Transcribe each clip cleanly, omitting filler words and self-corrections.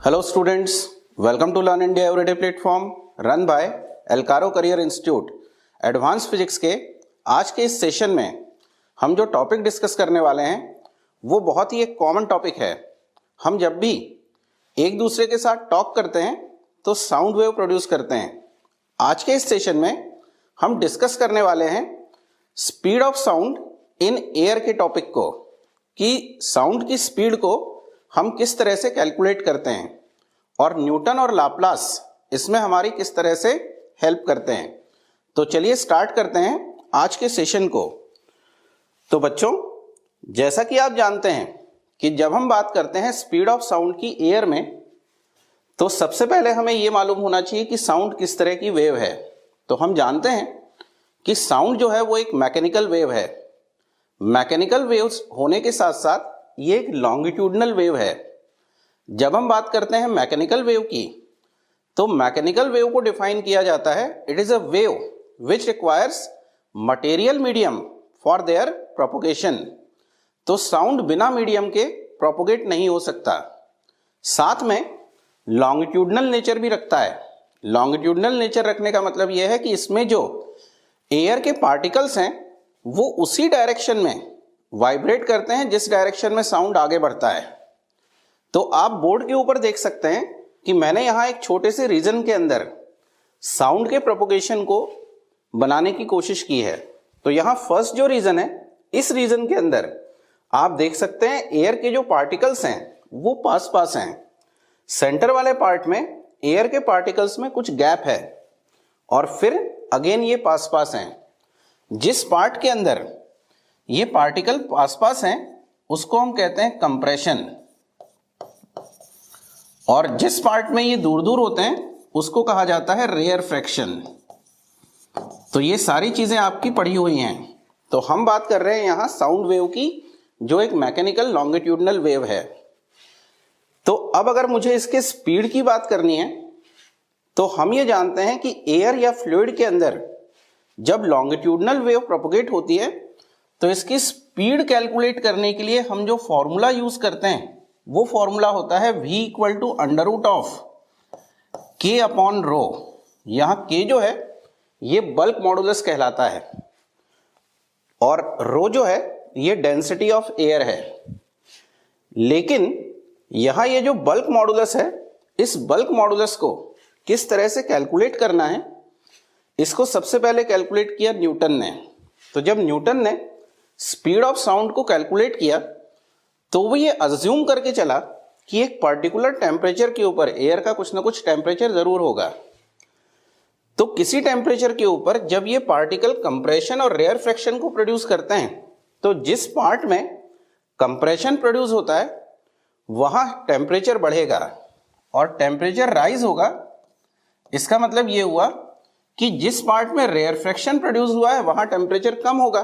Hello students, welcome to Learn India Everyday platform run by एल्कारो career institute. Advance physics के आज के इस सेशन में हम जो टॉपिक डिस्कस करने वाले हैं वो बहुत ही एक कॉमन टॉपिक है। हम जब भी एक दूसरे के साथ टॉक करते हैं तो साउंड वेव प्रोड्यूस करते हैं। आज के इस सेशन में हम डिस्कस करने वाले हैं speed of sound in air के टॉपिक को, कि साउंड की स्पीड को हम किस तरह से कैलकुलेट करते हैं और न्यूटन और लाप्लास इसमें हमारी किस तरह से हेल्प करते हैं। तो चलिए स्टार्ट करते हैं आज के सेशन को। तो बच्चों, जैसा कि आप जानते हैं कि जब हम बात करते हैं स्पीड ऑफ साउंड की एयर में, तो सबसे पहले हमें यह मालूम होना चाहिए कि साउंड किस तरह की वेव है। तो हम जानते हैं कि साउंड जो है वो एक मैकेनिकल वेव है। मैकेनिकल वेव्स होने के साथ साथ ये एक लॉन्गिट्यूडनल वेव है। जब हम बात करते हैं मैकेनिकल वेव की, तो मैकेनिकल वेव को डिफाइन किया जाता है, it is a wave which requires material medium for their propagation. तो साउंड बिना मीडियम के प्रोपोगेट नहीं हो सकता। साथ में लॉन्गिट्यूडनल नेचर भी रखता है। लॉन्गिट्यूडनल नेचर रखने का मतलब यह है कि इसमें जो एयर के पार्टिकल्स हैं वो उसी डायरेक्शन में वाइब्रेट करते हैं जिस डायरेक्शन में साउंड आगे बढ़ता है। तो आप बोर्ड के ऊपर देख सकते हैं कि मैंने यहां एक छोटे से रीजन के अंदर साउंड के प्रोपोगेशन को बनाने की कोशिश की है। तो यहां फर्स्ट जो रीजन है, इस रीजन के अंदर आप देख सकते हैं एयर के जो पार्टिकल्स हैं वो पास पास हैं। सेंटर वाले पार्ट में एयर के पार्टिकल्स में कुछ गैप है और फिर अगेन ये पास पास हैं। जिस पार्ट के अंदर ये पार्टिकल पास पास हैं उसको हम कहते हैं कंप्रेशन, और जिस पार्ट में ये दूर दूर होते हैं उसको कहा जाता है रेयरफेक्शन। तो ये सारी चीजें आपकी पढ़ी हुई हैं। तो हम बात कर रहे हैं यहां साउंड वेव की, जो एक मैकेनिकल लॉन्गिट्यूडनल वेव है। तो अब अगर मुझे इसके स्पीड की बात करनी है, तो हम ये जानते हैं कि एयर या फ्लूइड के अंदर जब लॉन्गिट्यूडनल वेव प्रोपोगेट होती है तो इसकी स्पीड कैलकुलेट करने के लिए हम जो फॉर्मूला यूज करते हैं वो फॉर्मूला होता है v equal to under root of k upon rho. यहां k जो है ये बल्क मॉडुलस कहलाता है और रो जो है ये डेंसिटी ऑफ एयर है। लेकिन यहां ये जो बल्क मॉडुलस है, इस बल्क मॉडुलस को किस तरह से कैलकुलेट करना है, इसको सबसे पहले कैलकुलेट किया न्यूटन ने। तो जब न्यूटन ने स्पीड ऑफ साउंड को कैलकुलेट किया तो वो ये अज्यूम करके चला कि एक पर्टिकुलर टेम्परेचर के ऊपर एयर का कुछ ना कुछ टेम्परेचर जरूर होगा। तो किसी टेम्परेचर के ऊपर जब ये पार्टिकल कंप्रेशन और रेयरफेक्शन को प्रोड्यूस करते हैं, तो जिस पार्ट में कंप्रेशन प्रोड्यूस होता है वहां टेम्परेचर बढ़ेगा और टेम्परेचर राइज होगा। इसका मतलब ये हुआ कि जिस पार्ट में रेयरफेक्शन प्रोड्यूस हुआ है वहां टेम्परेचर कम होगा।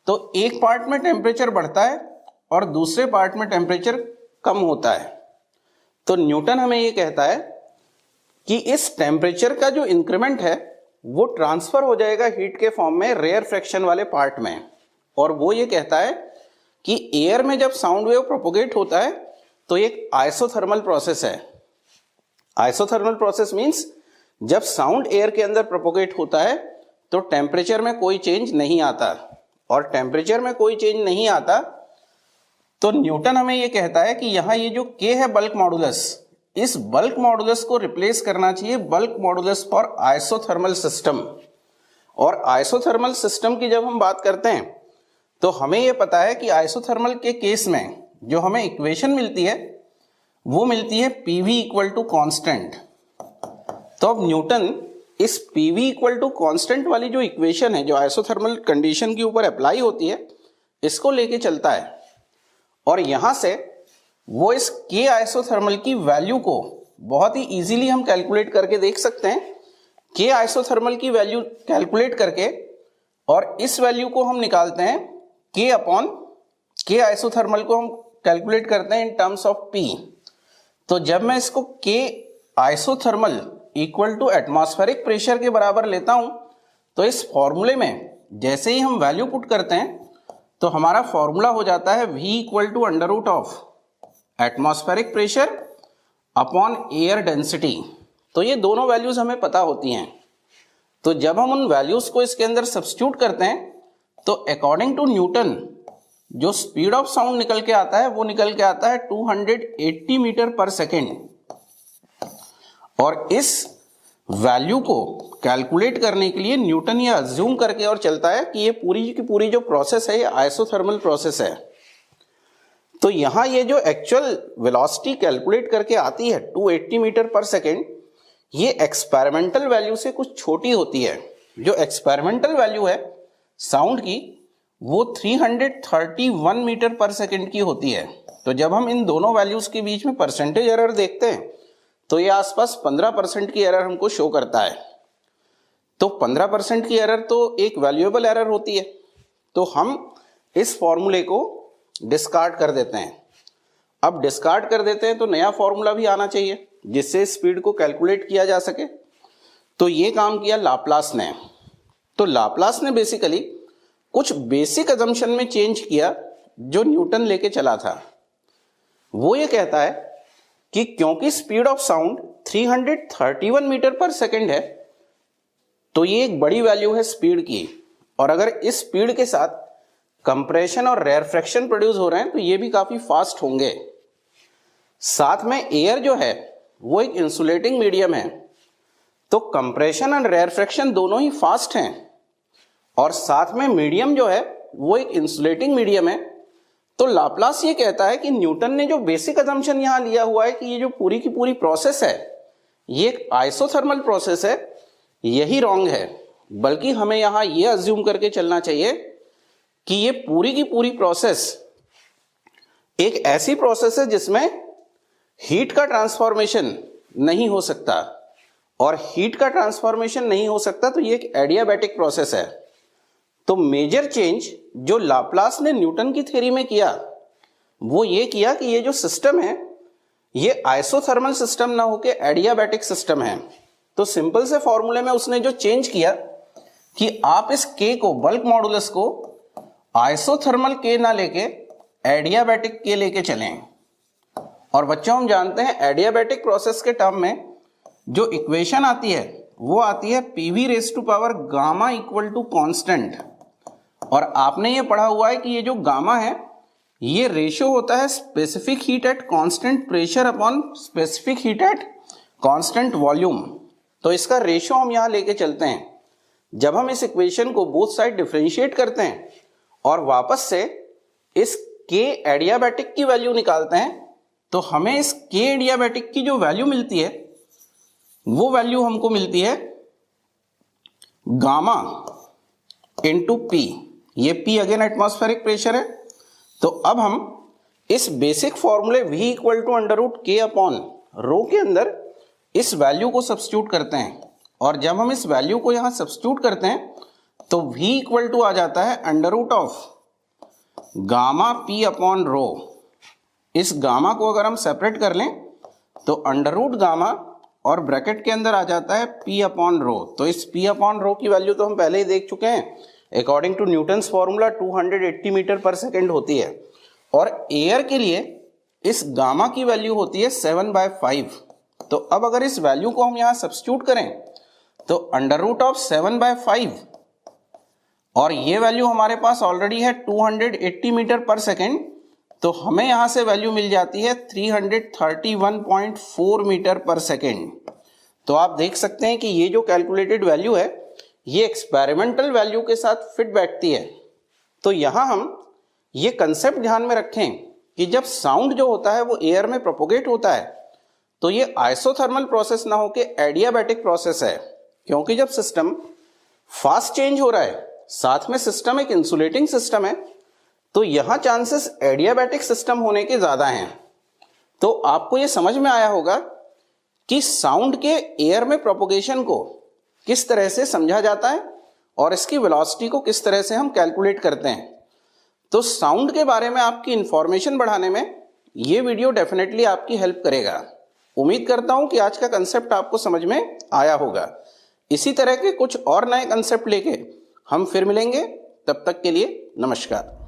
तो एक पार्ट में टेम्परेचर बढ़ता है और दूसरे पार्ट में टेम्परेचर कम होता है। तो न्यूटन हमें ये कहता है कि इस टेम्परेचर का जो इंक्रीमेंट है वो ट्रांसफर हो जाएगा हीट के फॉर्म में रेयरफेक्शन वाले पार्ट में। और वो ये कहता है कि एयर में जब साउंड वेव प्रोपोगेट होता है तो एक आइसोथर्मल प्रोसेस है। आइसोथर्मल प्रोसेस मींस जब साउंड एयर के अंदर प्रोपोगेट होता है तो टेम्परेचर में कोई चेंज नहीं आता, और टेम्परेचर में कोई चेंज नहीं आता तो न्यूटन हमें ये कहता है कि यहां ये जो k है बल्क मॉडुलस, इस बल्क मॉडुलस को रिप्लेस करना चाहिए bulk modulus for isothermal system. और आइसोथर्मल सिस्टम की जब हम बात करते हैं तो हमें ये पता है कि आइसोथर्मल के केस में जो हमें इक्वेशन मिलती है वो मिलती है PV इक्वल टू कॉन्स्टेंट। तो अब न्यूटन इस PV इक्वल टू कॉन्स्टेंट वाली जो इक्वेशन है, जो आइसोथर्मल कंडीशन के ऊपर अप्लाई होती है, इसको लेके चलता है और यहां से वो इस k आइसोथर्मल की वैल्यू को बहुत ही इजीली हम कैलकुलेट करके देख सकते हैं। k आइसोथर्मल की वैल्यू कैलकुलेट करके और इस वैल्यू को हम निकालते हैं k अपॉन k आइसोथर्मल को हम कैलकुलेट करते हैं इन टर्म्स ऑफ P। तो जब मैं इसको k isothermal equal to atmospheric pressure के बराबर लेता हूं, तो इस फॉर्मूले में जैसे ही हम वैल्यू पुट करते हैं तो हमारा फॉर्मूला हो जाता है v equal to under root of atmospheric pressure upon air density. तो ये दोनों वैल्यूज हमें पता होती हैं। तो जब हम उन वैल्यूज को इसके अंदर सब्स्टिट्यूट करते हैं तो अकॉर्डिंग टू न्यूटन जो स्पीड ऑफ साउंड निकल के आता है वो निकल के आता है 280 मीटर पर सेकेंड। और इस वैल्यू को कैलकुलेट करने के लिए न्यूटन ये अज्यूम करके और चलता है कि ये पूरी की पूरी जो प्रोसेस है ये आइसोथर्मल प्रोसेस है। तो यहां ये जो एक्चुअल वेलोसिटी कैलकुलेट करके आती है 280 मीटर पर सेकेंड, ये एक्सपेरिमेंटल वैल्यू से कुछ छोटी होती है। जो एक्सपेरिमेंटल वैल्यू है साउंड की वो 331 मीटर पर सेकेंड की होती है। तो जब हम इन दोनों वैल्यूज के बीच में परसेंटेज एरर देखते हैं तो ये आसपास 15% की एरर हमको शो करता है। तो 15% की एरर तो एक वैल्यूएबल एरर होती है। तो हम इस फॉर्मूले को डिस्कार्ड कर देते हैं। अब डिस्कार्ड कर देते हैं तो नया फॉर्मूला भी आना चाहिए जिससे स्पीड को कैलकुलेट किया जा सके। तो ये काम किया लाप्लास ने। तो लाप्लास ने बेसिकली कुछ बेसिक अजम्पशन में चेंज किया जो न्यूटन लेके चला था। वो ये कहता है कि क्योंकि स्पीड ऑफ साउंड 331 मीटर पर सेकेंड है तो ये एक बड़ी वैल्यू है स्पीड की, और अगर इस स्पीड के साथ कंप्रेशन और रेयरफ्रैक्शन प्रोड्यूस हो रहे हैं तो ये भी काफी फास्ट होंगे। साथ में एयर जो है वो एक इंसुलेटिंग मीडियम है, तो कंप्रेशन और रेयरफ्रैक्शन दोनों ही फास्ट हैं, और साथ में मीडियम जो है वो एक इंसुलेटिंग मीडियम है। तो लाप्लास ये कहता है कि न्यूटन ने जो बेसिक अजम्पशन यहां लिया हुआ है कि ये जो पूरी की पूरी प्रोसेस है ये एक आइसोथर्मल प्रोसेस है, यही रॉन्ग है। बल्कि हमें यहां ये अज्यूम करके चलना चाहिए कि ये पूरी की पूरी प्रोसेस एक ऐसी प्रोसेस है जिसमें हीट का ट्रांसफॉर्मेशन नहीं हो सकता, और हीट का ट्रांसफॉर्मेशन नहीं हो सकता तो ये एक एडियाबैटिक प्रोसेस है। तो मेजर चेंज जो लाप्लास ने न्यूटन की थ्योरी में किया वो ये किया कि ये जो सिस्टम है ये आइसोथर्मल सिस्टम ना होके एडियाबैटिक सिस्टम है। तो सिंपल से फॉर्मूले में उसने जो चेंज किया कि आप इस के को, बल्क मॉडुलस को आइसोथर्मल के ना लेके एडियाबैटिक के लेके चलें। और बच्चों हम जानते हैं एडियाबैटिक प्रोसेस के टर्म में जो इक्वेशन आती है वो आती है PV raise to power gamma equal to constant. और आपने ये पढ़ा हुआ है कि ये जो गामा है ये रेशियो होता है specific heat at constant pressure upon specific heat at constant volume. तो इसका रेशियो हम यहां लेके चलते हैं। जब हम इस इक्वेशन को बोथ साइड डिफरेंशिएट करते हैं और वापस से इस के एडियाबैटिक की वैल्यू निकालते हैं तो हमें इस के एडियाबैटिक की जो वैल्यू मिलती है वो वैल्यू हमको मिलती है गामा इंटू पी। ये पी अगेन एटमॉस्फेरिक प्रेशर है। तो अब हम इस बेसिक फॉर्मूले v equal to under root के अपॉन रो के अंदर इस वैल्यू को सब्स्टिट्यूट करते हैं, और जब हम इस वैल्यू को यहां सब्स्टिट्यूट करते हैं तो v इक्वल टू आ जाता है under root of gamma p upon rho. इस गामा को अगर हम सेपरेट कर लें तो अंडर रूट गामा और ब्रैकेट के अंदर आ जाता है p अपॉन रो। तो इस p अपॉन रो की वैल्यू तो हम पहले ही देख चुके हैं, according to Newton's formula 280 metre पर सेकेंड होती है। और एयर के लिए इस गामा की वैल्यू होती है 7/5। तो अब अगर इस वैल्यू को हम यहां सब्स्टिट्यूट करें तो अंडर रूट ऑफ 7/5, और ये वैल्यू हमारे पास ऑलरेडी है 280 मीटर पर सेकेंड, तो हमें यहां से वैल्यू मिल जाती है 331.4 मीटर पर सेकेंड। तो आप देख सकते हैं कि ये जो कैलकुलेटेड वैल्यू है ये एक्सपेरिमेंटल वैल्यू के साथ फिट बैठती है। तो यहां हम ये कंसेप्ट ध्यान में रखें कि जब साउंड जो होता है वो एयर में प्रोपोगेट होता है तो ये आइसोथर्मल प्रोसेस ना होके एडियाबैटिक प्रोसेस है, क्योंकि जब सिस्टम फास्ट चेंज हो रहा है साथ में सिस्टम एक इंसुलेटिंग सिस्टम है तो यहां चांसेस एडियाबैटिक सिस्टम होने के ज्यादा हैं। तो आपको ये समझ में आया होगा कि साउंड के एयर में प्रोपोगेशन को किस तरह से समझा जाता है और इसकी वेलोसिटी को किस तरह से हम कैलकुलेट करते हैं। तो साउंड के बारे में आपकी इंफॉर्मेशन बढ़ाने में ये वीडियो डेफिनेटली आपकी हेल्प करेगा। उम्मीद करता हूं कि आज का कंसेप्ट आपको समझ में आया होगा। इसी तरह के कुछ और नए कंसेप्ट लेके हम फिर मिलेंगे, तब तक के लिए नमस्कार।